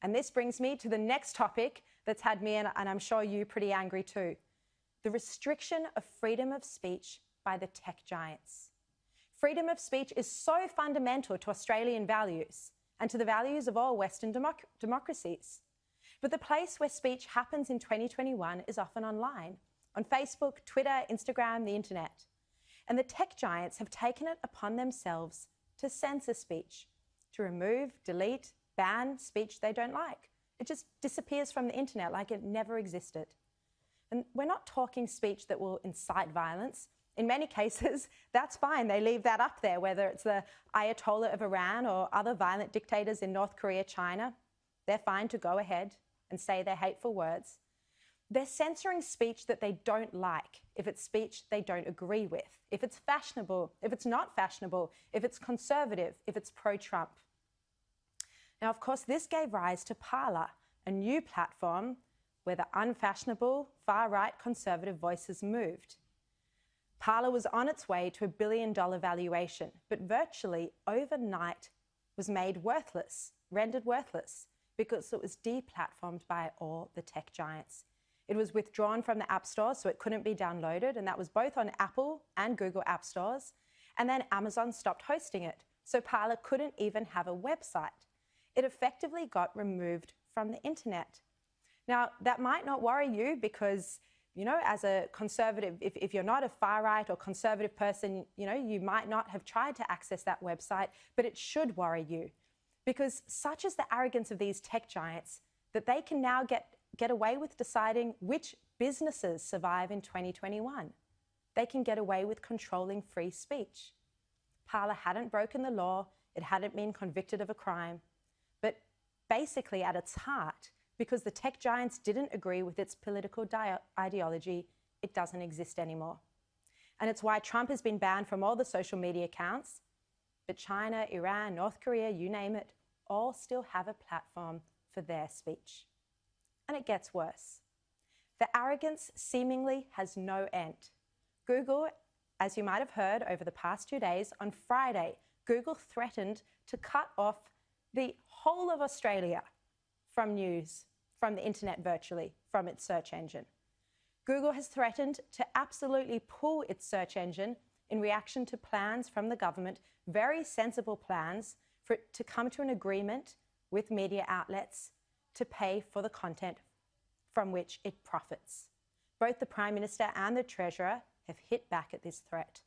And this brings me to the next topic that's had me, and I'm sure you, pretty angry too. The restriction of freedom of speech by the tech giants. Freedom of speech is so fundamental to Australian values and to the values of all Western democracies. But the place where speech happens in 2021 is often online, on Facebook, Twitter, Instagram, the internet. And the tech giants have taken it upon themselves to censor speech, to remove, delete, ban speech they don't like. It just disappears from the internet like it never existed. And we're not talking speech that will incite violence. In many cases, that's fine. They leave that up there, whether it's the ayatollah of Iran or other violent dictators in North Korea, China. They're fine to go ahead and say their hateful words. They're censoring speech that they don't like, if it's speech they don't agree with, if it's fashionable, if it's not fashionable, if it's conservative, if it's pro-Trump. Now, of course, this gave rise to Parler, a new platform where the unfashionable, far-right conservative voices moved. Parler was on its way to $1 billion valuation, but virtually overnight was made worthless, rendered worthless, because it was deplatformed by all the tech giants. It was withdrawn from the App Store, so it couldn't be downloaded, and that was both on Apple and Google App Stores. And then Amazon stopped hosting it, so Parler couldn't even have a website. It effectively got removed from the internet. Now, that might not worry you because, you know, as a conservative, if you're not a far-right or conservative person, you know, you might not have tried to access that website, but it should worry you because such is the arrogance of these tech giants that they can now get away with deciding which businesses survive in 2021. They can get away with controlling free speech. Parler hadn't broken the law, it hadn't been convicted of a crime, but basically at its heart, because the tech giants didn't agree with its political ideology, it doesn't exist anymore. And it's why Trump has been banned from all the social media accounts, but China, Iran, North Korea, you name it, all still have a platform for their speech. And it gets worse. The arrogance seemingly has no end. Google, as you might have heard over the past 2 days, on Friday, Google threatened to cut off the whole of Australia from news, from the internet virtually, from its search engine. Google has threatened to absolutely pull its search engine in reaction to plans from the government, very sensible plans for it to come to an agreement with media outlets to pay for the content from which it profits. Both the Prime Minister and the Treasurer have hit back at this threat.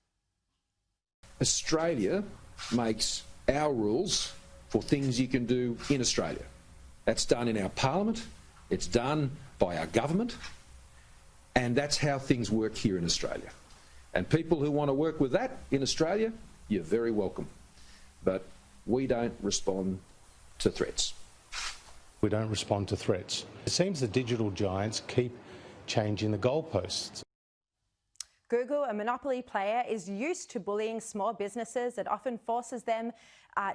Australia makes our rules for things you can do in Australia. That's done in our parliament, it's done by our government, and that's how things work here in Australia. And people who want to work with that in Australia, you're very welcome. But we don't respond to threats. We don't respond to threats. It seems the digital giants keep changing the goalposts. Google, a monopoly player, is used to bullying small businesses. It often forces them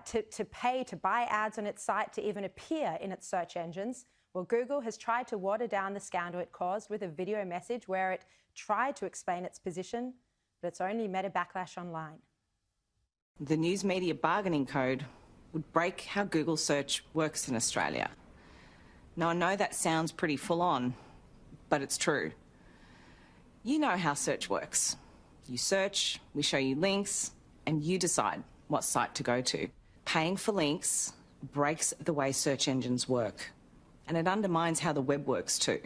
to pay to buy ads on its site to even appear in its search engines. Well, Google has tried to water down the scandal it caused with a video message where it tried to explain its position, but it's only met a backlash online. The News Media Bargaining Code would break how Google search works in Australia. Now, I know that sounds pretty full on, but it's true. You know how search works. You search, we show you links, and you decide what site to go to. Paying for links breaks the way search engines work, and it undermines how the web works too.